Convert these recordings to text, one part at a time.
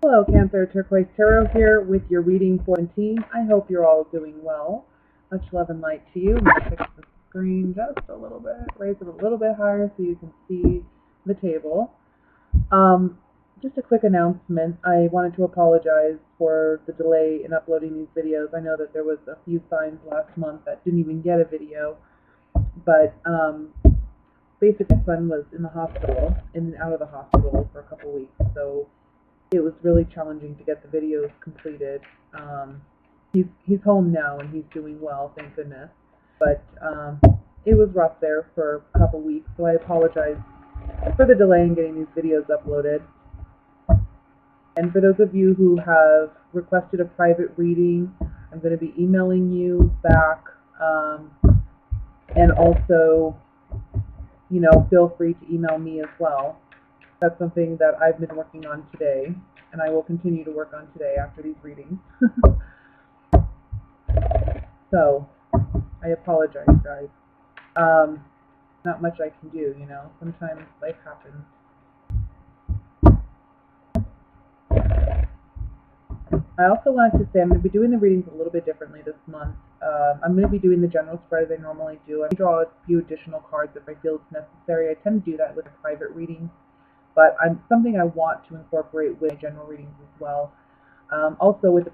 Hello, Cancer Turquoise Tarot here with your reading for the team. I hope you're all doing well. Much love and light to you. I'm going to fix the screen just a little bit, raise it a little bit higher so you can see the table. Just a quick announcement. I wanted to apologize for the delay in uploading these videos. I know that there was a few signs last month that didn't even get a video, but basically my son was in the hospital, in and out of the hospital for a couple weeks, so it was really challenging to get the videos completed. He's home now and he's doing well, thank goodness. But it was rough there for a couple weeks, so I apologize for the delay in getting these videos uploaded. And for those of you who have requested a private reading, I'm going to be emailing you back. And also, feel free to email me as well. That's something that I've been working on today, and I will continue to work on today after these readings. So, I apologize, guys. Not much I can do, Sometimes life happens. I also wanted to say I'm going to be doing the readings a little bit differently this month. I'm going to be doing the general spread as I normally do. I draw a few additional cards if I feel it's necessary. I tend to do that with a private reading, but something I want to incorporate with general readings as well. Also with the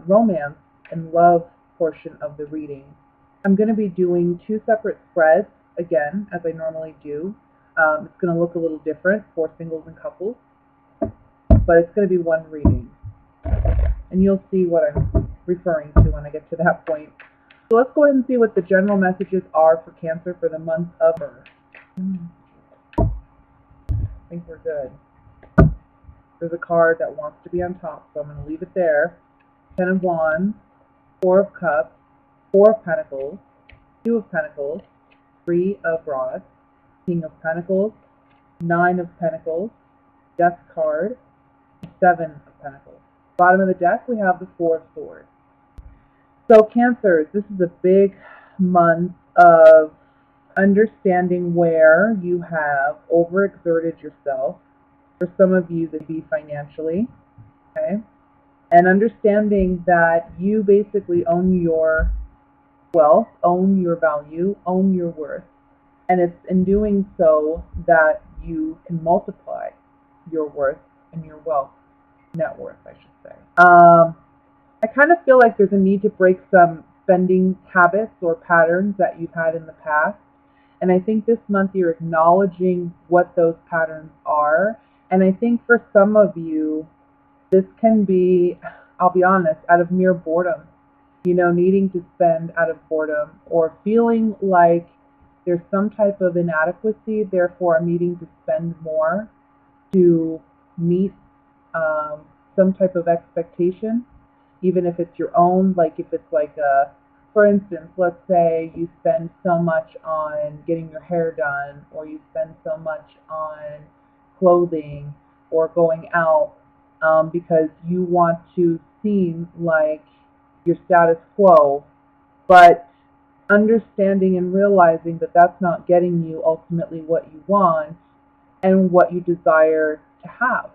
romance and love portion of the reading, I'm going to be doing two separate spreads again, as I normally do. It's going to look a little different for singles and couples, but it's going to be one reading, and you'll see what I'm referring to when I get to that point. So let's go ahead and see what the general messages are for Cancer for the month of Earth. I think we're good. There's a card that wants to be on top, so I'm going to leave it there. Ten of Wands, Four of Cups, Four of Pentacles, Two of Pentacles, Three of Rods, King of Pentacles, Nine of Pentacles, Death card, Seven of Pentacles. Bottom of the deck, we have the Four of Swords. So Cancers, this is a big month of understanding where you have overexerted yourself. For some of you, that be financially, okay? And understanding that you basically own your wealth, own your value, own your worth. And it's in doing so that you can multiply your worth and your wealth, net worth, I should say. I kind of feel like there's a need to break some spending habits or patterns that you've had in the past. And I think this month you're acknowledging what those patterns are. And I think for some of you, this can be, I'll be honest, out of mere boredom. Needing to spend out of boredom, or feeling like there's some type of inadequacy, therefore I'm needing to spend more to meet some type of expectation, even if it's your own. Like if it's like for instance, let's say you spend so much on getting your hair done, or you spend so much on clothing or going out because you want to seem like your status quo, but understanding and realizing that that's not getting you ultimately what you want and what you desire to have.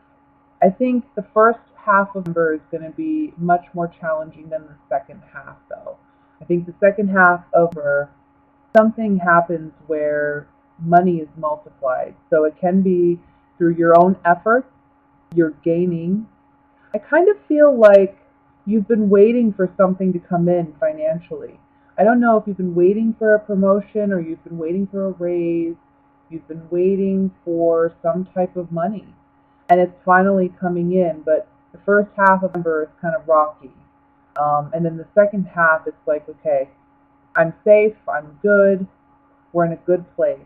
I think the first half of November is going to be much more challenging than the second half, though. I think the second half of November, something happens where money is multiplied. So it can be through your own efforts, you're gaining. I kind of feel like you've been waiting for something to come in financially. I don't know if you've been waiting for a promotion, or you've been waiting for a raise. You've been waiting for some type of money, and it's finally coming in. But the first half of November is kind of rocky. And then the second half, it's like, okay, I'm safe, I'm good, we're in a good place.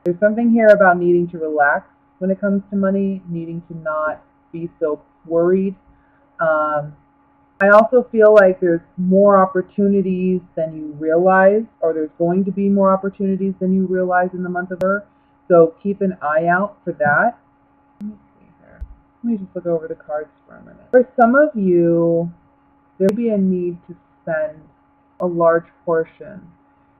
There's something here about needing to relax when it comes to money, needing to not be so worried. I also feel like there's more opportunities than you realize, or there's going to be more opportunities than you realize in the month of November. So keep an eye out for that. Let me see here. Let me just look over the cards for a minute. For some of you, there will be a need to spend a large portion,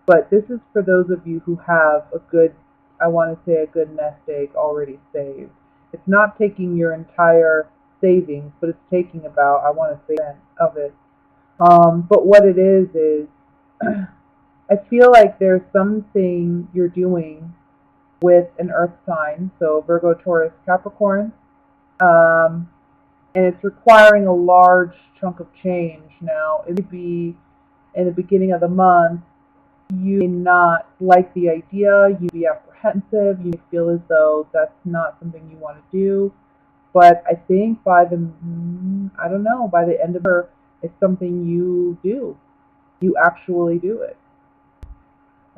but this is for those of you who have a good, I want to say a good nest egg already saved. It's not taking your entire savings, but it's taking about, I want to say, 10% of it. But what it is I feel like there's something you're doing with an earth sign, so Virgo, Taurus, Capricorn, um, and it's requiring a large chunk of change. Now, it would be in the beginning of the month, you may not like the idea, you be apprehensive, you feel as though that's not something you want to do, but I think by the, I don't know, by the end of it, it's something you do. You actually do it.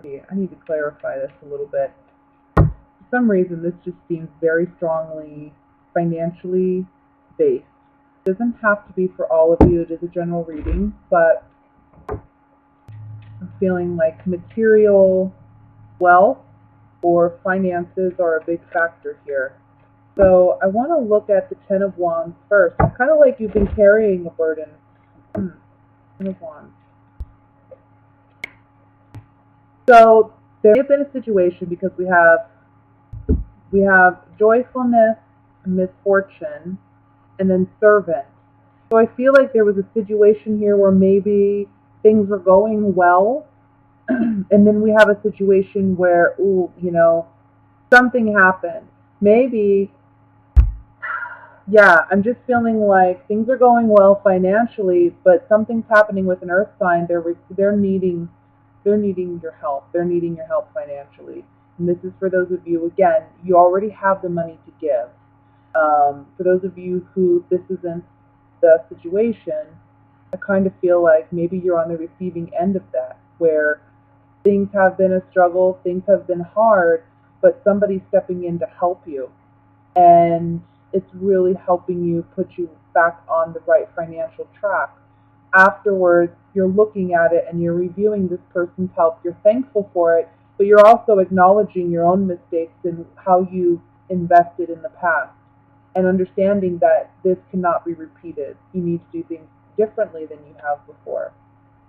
Okay, I need to clarify this a little bit. For some reason, this just seems very strongly financially based. It doesn't have to be for all of you. It is a general reading, but I'm feeling like material wealth or finances are a big factor here. So I want to look at the Ten of Wands first. It's kind of like you've been carrying a burden. Ten of Wands. So there may have been a situation because we have joyfulness, misfortune, and then servant. So I feel like there was a situation here where maybe things were going well, and then we have a situation where, ooh, something happened. Maybe, yeah, I'm just feeling like things are going well financially, but something's happening with an earth sign. They're needing your help. They're needing your help financially. And this is for those of you, again, you already have the money to give. For those of you who this isn't the situation, I kind of feel like maybe you're on the receiving end of that, where things have been a struggle, things have been hard, but somebody's stepping in to help you. And it's really helping you put you back on the right financial track. Afterwards, you're looking at it and you're reviewing this person's help. You're thankful for it, but you're also acknowledging your own mistakes and how you invested in the past, and understanding that this cannot be repeated. You need to do things differently than you have before.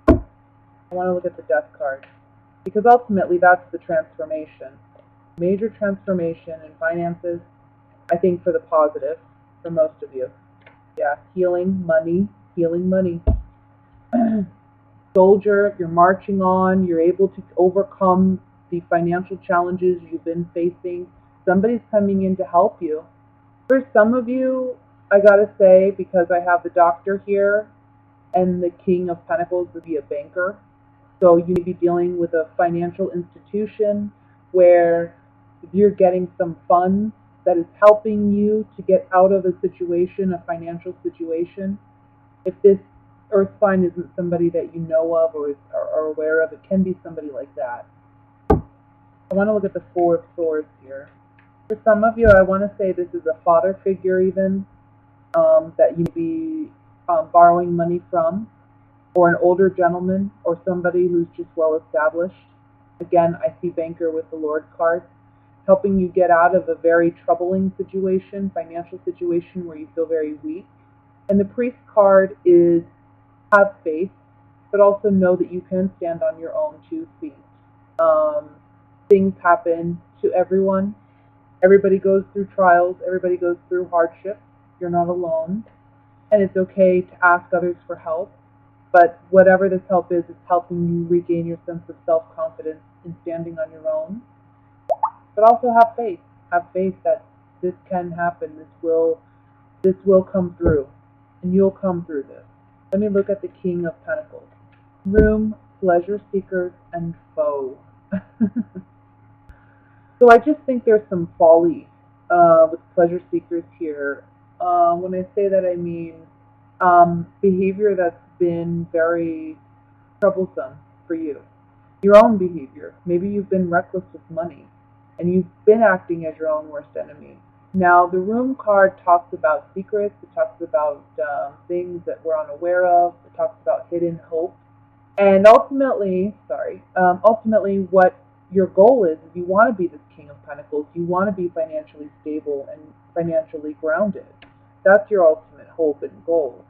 I want to look at the Death card, because ultimately that's the transformation. Major transformation in finances, I think, for the positive, for most of you. Yeah, healing money. Soldier, you're marching on, you're able to overcome the financial challenges you've been facing. Somebody's coming in to help you. For some of you, I gotta say, because I have the Doctor here and the King of Pentacles would be a banker. So you may be dealing with a financial institution where you're getting some funds that is helping you to get out of a situation, a financial situation. If this earth sign isn't somebody that you know of or are aware of, it can be somebody like that. I want to look at the Four of Swords here. For some of you, I want to say this is a father figure even, that you may be borrowing money from, or an older gentleman, or somebody who's just well established. Again, I see banker with the Lord card, helping you get out of a very troubling situation, financial situation where you feel very weak. And the Priest card is have faith, but also know that you can stand on your own 2 feet. Things happen to everyone. Everybody goes through trials. Everybody goes through hardships. You're not alone. And it's okay to ask others for help. But whatever this help is, it's helping you regain your sense of self-confidence in standing on your own. But also have faith. Have faith that this can happen. This will come through. And you'll come through this. Let me look at the King of Pentacles. Room, pleasure seekers, and foe. So I just think there's some folly with pleasure seekers here. When I say that, I mean behavior that's been very troublesome for you. Your own behavior. Maybe you've been reckless with money, and you've been acting as your own worst enemy. Now, the Room card talks about secrets. It talks about things that we're unaware of. It talks about hidden hope. And ultimately, what your goal is you want to be this King of Pentacles. You want to be financially stable and financially grounded. That's your ultimate hope and goal.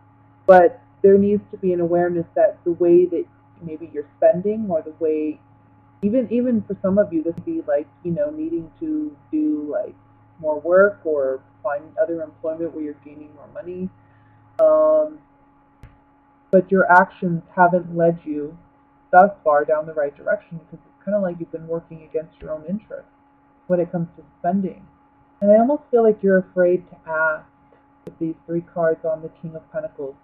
But there needs to be an awareness that the way that maybe you're spending, or the way, even for some of you, this would be like, needing to do like more work or find other employment where you're gaining more money. But your actions haven't led you thus far down the right direction, because it's kind of like you've been working against your own interests when it comes to spending. And I almost feel like you're afraid to ask with these three cards on the King of Pentacles.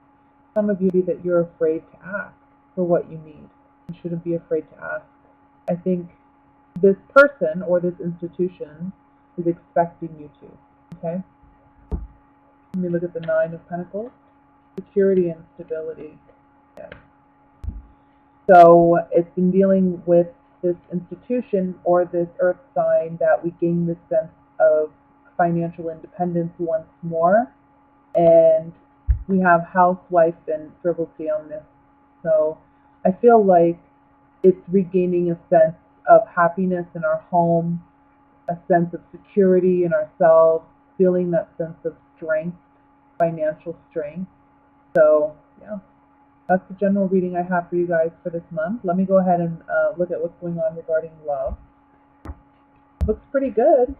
Some of you that you're afraid to ask for what you need. You shouldn't be afraid to ask. I think this person or this institution is expecting you to. Okay? Let me look at the Nine of Pentacles. Security and stability. Yes. So it's been dealing with this institution or this earth sign that we gain this sense of financial independence once more. And we have housewife and frivolity on this. So I feel like it's regaining a sense of happiness in our home, a sense of security in ourselves, feeling that sense of strength, financial strength. So, yeah, that's the general reading I have for you guys for this month. Let me go ahead and look at what's going on regarding love. Looks pretty good.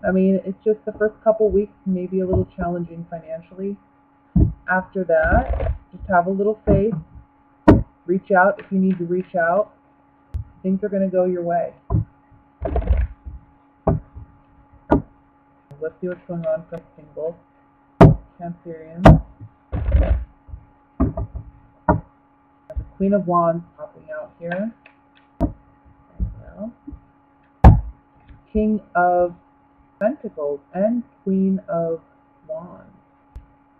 I mean, it's just the first couple weeks maybe a little challenging financially. After that, just have a little faith. Reach out if you need to reach out. Things are going to go your way. Let's see what's going on for single Cancerians. The Queen of Wands popping out here. King of Pentacles and Queen of Wands.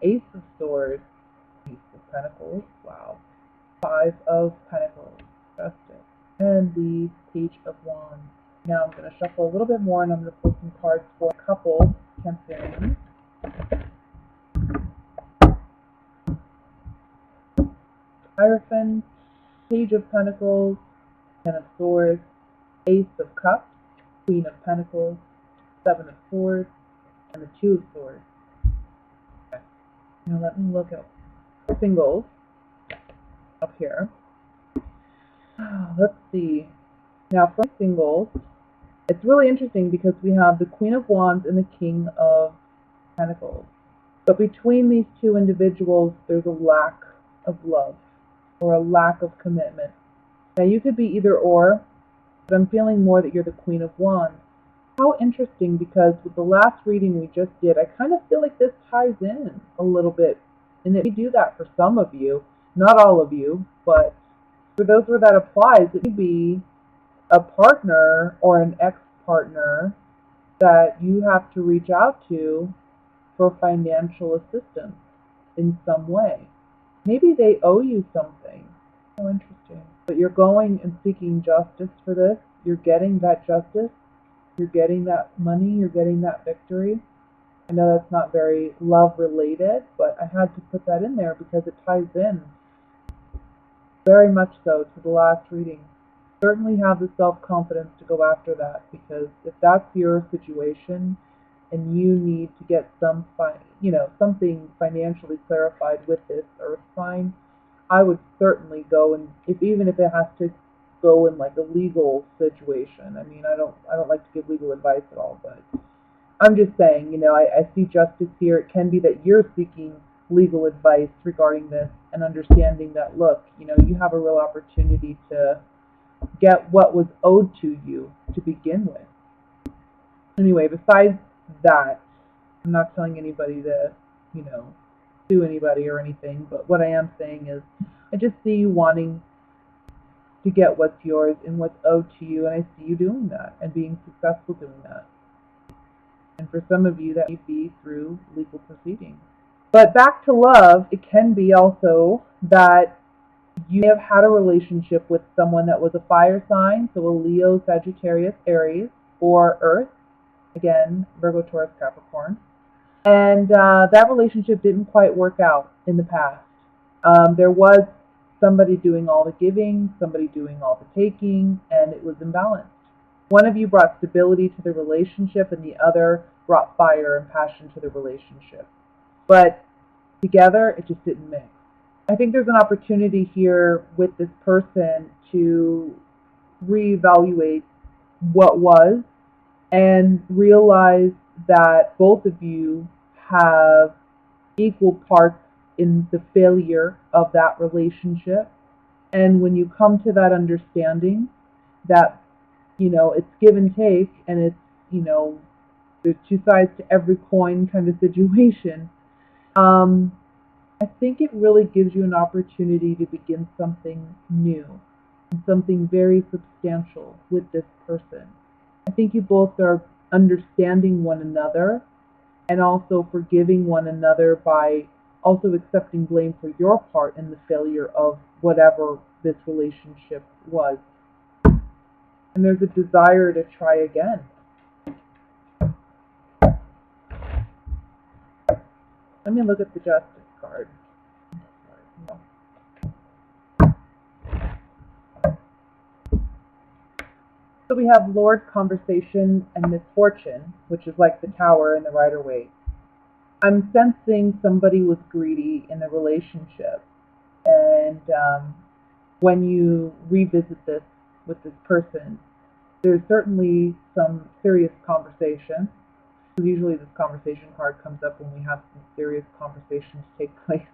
Ace of Swords. Ace of Pentacles. Wow. Five of Pentacles. Justice. And the Page of Wands. Now I'm going to shuffle a little bit more and I'm going to pull some cards for a couple Cancerians. Hierophant, Page of Pentacles, Ten of Swords, Ace of Cups, Queen of Pentacles, Seven of Swords, and the Two of Swords. Okay. Now let me look at singles up here. Let's see. Now for singles, it's really interesting because we have the Queen of Wands and the King of Pentacles. But between these two individuals, there's a lack of love or a lack of commitment. Now you could be either or, but I'm feeling more that you're the Queen of Wands. How interesting, because with the last reading we just did, I kind of feel like this ties in a little bit. And it may do that for some of you, not all of you, but for those where that applies, it could be a partner or an ex-partner that you have to reach out to for financial assistance in some way. Maybe they owe you something. So interesting. But you're going and seeking justice for this. You're getting that justice. You're getting that money. You're getting that victory. I know that's not very love related, but I had to put that in there because it ties in very much so to the last reading. Certainly have the self-confidence to go after that, because if that's your situation and you need to get something financially clarified with this earth sign, I would certainly go, and even if it has to go in like a legal situation. I mean, I don't like to give legal advice at all, but I'm just saying, I see justice here. It can be that you're seeking legal advice regarding this and understanding that, look, you have a real opportunity to get what was owed to you to begin with. Anyway, besides that, I'm not telling anybody to, sue anybody or anything, but what I am saying is I just see you wanting to get what's yours and what's owed to you, and I see you doing that and being successful doing that. And for some of you, that may be through legal proceedings. But back to love, it can be also that you may have had a relationship with someone that was a fire sign, so a Leo, Sagittarius, Aries, or Earth, again, Virgo, Taurus, Capricorn. And that relationship didn't quite work out in the past. There was somebody doing all the giving, somebody doing all the taking, and it was imbalanced. One of you brought stability to the relationship, and the other brought fire and passion to the relationship. But together, it just didn't mix. I think there's an opportunity here with this person to reevaluate what was and realize that both of you have equal parts in the failure of that relationship. And when you come to that understanding that, it's give and take, and it's, there's two sides to every coin kind of situation, I think it really gives you an opportunity to begin something new and something very substantial with this person. I think you both are understanding one another and also forgiving one another by also accepting blame for your part in the failure of whatever this relationship was. And there's a desire to try again. Let me look at the Justice card. So we have Lord, Conversation, and Misfortune, which is like the Tower and the Rider-Waite. I'm sensing somebody was greedy in the relationship. And when you revisit this with this person, there's certainly some serious conversation. Usually this conversation card comes up when we have some serious conversations take place.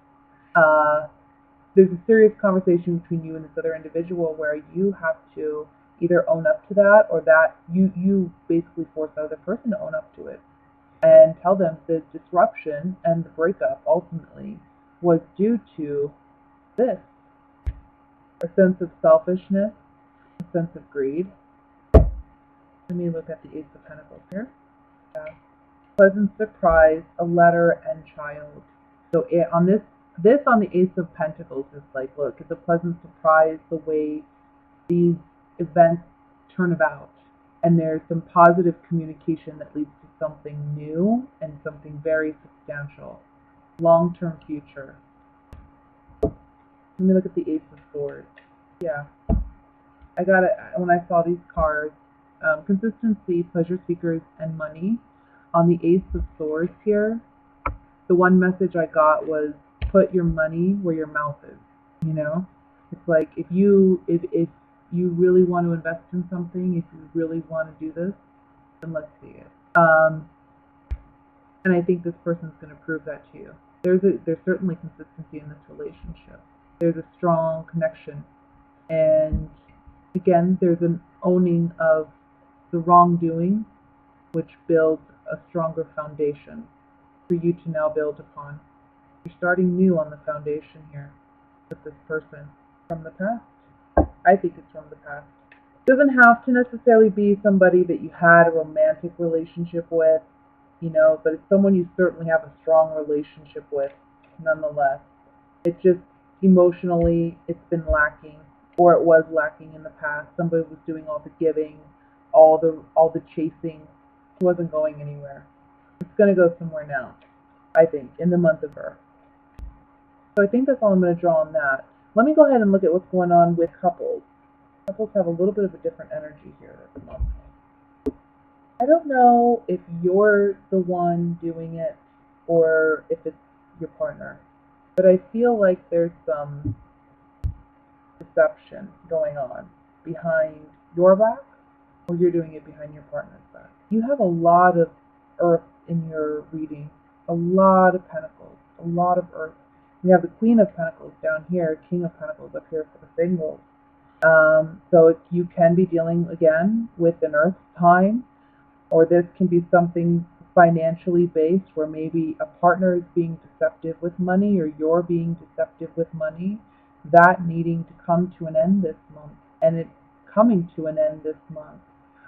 There's a serious conversation between you and this other individual where you have to either own up to that, or that you basically force the other person to own up to it and tell them the disruption and the breakup ultimately was due to this. A sense of selfishness, a sense of greed. Let me look at the Ace of Pentacles here. Yeah. Pleasant surprise, a letter, and child. So on this on the Ace of Pentacles is like, look, it's a pleasant surprise the way these events turn about. And there's some positive communication that leads to something new and something very substantial. Long-term future. Let me look at the Ace of Swords. Yeah. I got it when I saw these cards. Consistency, pleasure seekers, and money. On the Ace of Swords here, the one message I got was, put your money where your mouth is. It's like, if you really want to invest in something, if you really want to do this, then let's see it. And I think this person's going to prove that to you. There's certainly consistency in this relationship. There's a strong connection, and again, there's an owning of the wrongdoing, which builds a stronger foundation for you to now build upon. You're starting new on the foundation here with this person from the past. I think it's from the past. It doesn't have to necessarily be somebody that you had a romantic relationship with, but it's someone you certainly have a strong relationship with nonetheless. It's just emotionally it's been lacking, or it was lacking in the past. Somebody was doing all the giving, all the chasing. It wasn't going anywhere. It's going to go somewhere now, I think, in the month of Earth. So I think that's all I'm going to draw on that. Let me go ahead and look at what's going on with couples. Couples have a little bit of a different energy here at the moment. I don't know if you're the one doing it or if it's your partner, but I feel like there's some deception going on behind your back, or you're doing it behind your partner's back. You have a lot of Earth in your reading, a lot of Pentacles, a lot of Earth. We have the Queen of Pentacles down here, King of Pentacles up here for the singles. So you can be dealing again with an Earth sign, or this can be something financially based where maybe a partner is being deceptive with money, or you're being deceptive with money. That needing to come to an end this month, and it coming to an end this month.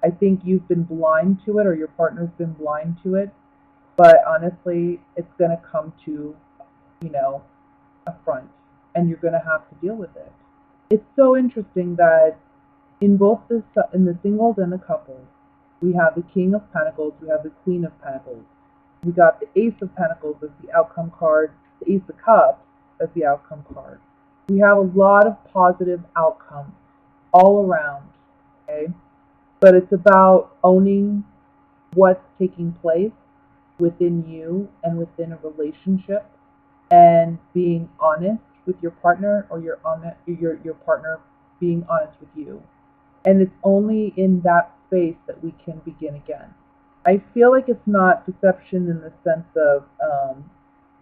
I think you've been blind to it, or your partner's been blind to it, but honestly, it's going to come to, a front, and you're going to have to deal with it. It's so interesting that in both in the singles and the couples, we have the King of Pentacles, we have the Queen of Pentacles. We got the Ace of Pentacles as the outcome card, the Ace of Cups as the outcome card. We have a lot of positive outcomes all around, okay? But it's about owning what's taking place within you and within a relationship, and being honest with your partner, or your partner being honest with you. And it's only in that space that we can begin again. I feel like it's not deception in the sense of,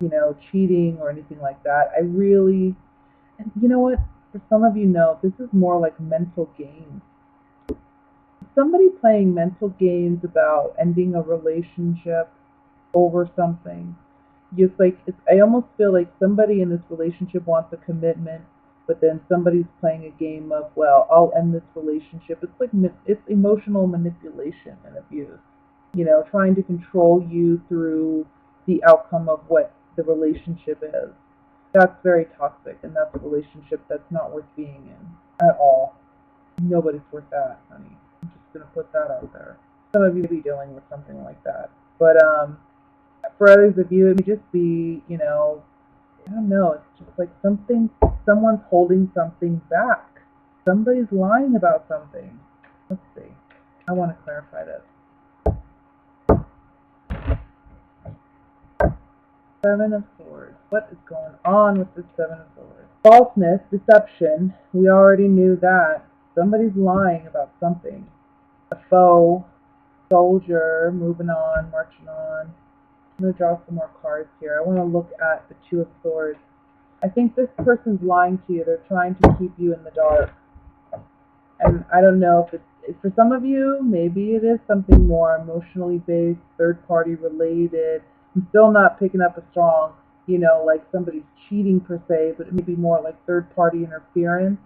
you know, cheating or anything like that. I really, and you know what? For some of you know, this is more like mental games. Somebody playing mental games about ending a relationship over something. Just like I almost feel like somebody in this relationship wants a commitment, but then somebody's playing a game of, well, I'll end this relationship. It's like it's emotional manipulation and abuse. You know, trying to control you through the outcome of what the relationship is. That's very toxic, and that's a relationship that's not worth being in at all. Nobody's worth that, honey. I'm just gonna put that out there. Some of you may be dealing with something like that, but for others of you, it may just be, you know, I don't know. It's just like someone's holding something back. Somebody's lying about something. Let's see. I want to clarify this. Seven of Swords. What is going on with the Seven of Swords? Falseness, deception. We already knew that. Somebody's lying about something. A foe, soldier, moving on, marching on. I'm going to draw some more cards here. I want to look at the Two of Swords. I think this person's lying to you. They're trying to keep you in the dark. And I don't know if it's, for some of you, maybe it is something more emotionally based, third party related. I'm still not picking up a strong, you know, like somebody's cheating per se, but it may be more like third party interference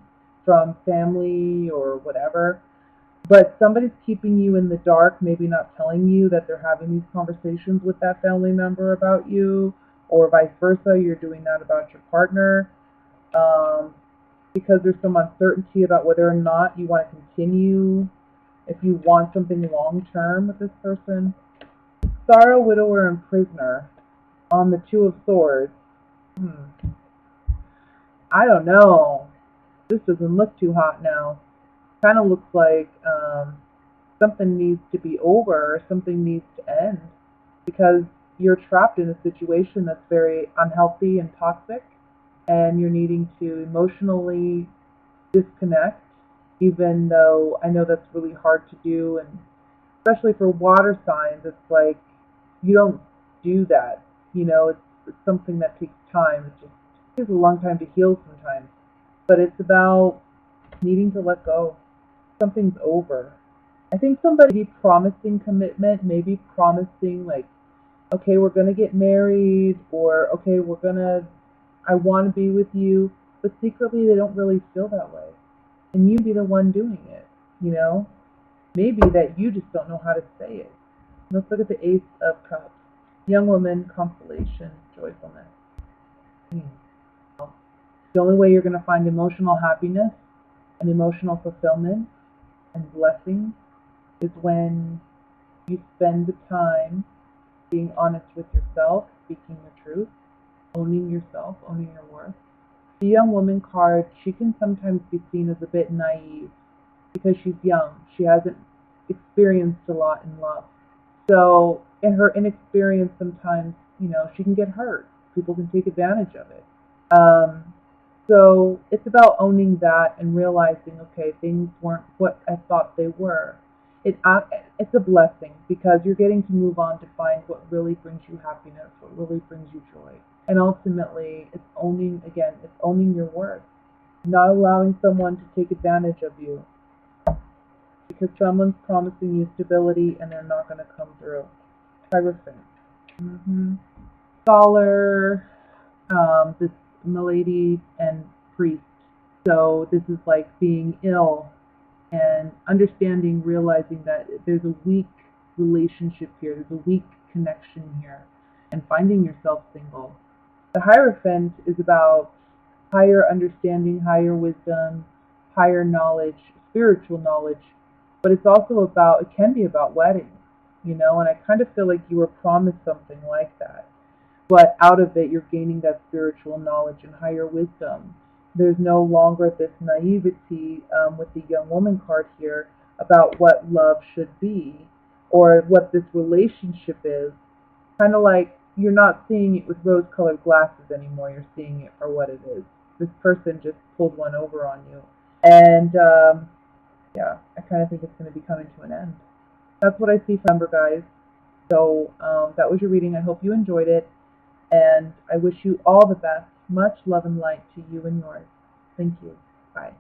from family or whatever. But somebody's keeping you in the dark, maybe not telling you that they're having these conversations with that family member about you, or vice versa, you're doing that about your partner. Because there's some uncertainty about whether or not you want to continue, if you want something long term with this person. Sorrow, widower, and prisoner on the Two of Swords. I don't know. This doesn't look too hot now. Kind of looks like something needs to be over, or something needs to end, because you're trapped in a situation that's very unhealthy and toxic, and you're needing to emotionally disconnect, even though I know that's really hard to do, and especially for water signs, it's like you don't do that. You know, it's something that takes time. It takes a long time to heal sometimes, but it's about needing to let go. Something's over. I think somebody promising commitment, maybe promising like, okay, we're gonna get married, or okay, I want to be with you, but secretly they don't really feel that way, and you be the one doing it. You know, maybe that you just don't know how to say it. Let's look at the Ace of Cups. Young woman, consolation, joyfulness. The only way you're going to find emotional happiness and emotional fulfillment and blessings is when you spend the time being honest with yourself, speaking the truth, owning yourself, owning your worth. The young woman card, she can sometimes be seen as a bit naive because she's young. She hasn't experienced a lot in love. So in her inexperience, sometimes, you know, she can get hurt. People can take advantage of it. So it's about owning that and realizing, okay, things weren't what I thought they were. It's a blessing because you're getting to move on to find what really brings you happiness, what really brings you joy. And ultimately, it's owning your worth. Not allowing someone to take advantage of you, because someone's promising you stability and they're not going to come through. Hierophant. Scholar, this milady and priest. So this is like being ill and understanding, realizing that there's a weak relationship here, there's a weak connection here, and finding yourself single. The Hierophant is about higher understanding, higher wisdom, higher knowledge, spiritual knowledge, but it's also about, it can be about weddings, you know, and I kind of feel like you were promised something like that. But out of it, you're gaining that spiritual knowledge and higher wisdom. There's no longer this naivety with the young woman card here about what love should be or what this relationship is. Kind of like you're not seeing it with rose-colored glasses anymore. You're seeing it for what it is. This person just pulled one over on you. And yeah, I kind of think it's going to be coming to an end. That's what I see for number, guys. So that was your reading. I hope you enjoyed it, and I wish you all the best. Much love and light to you and yours. Thank you. Bye.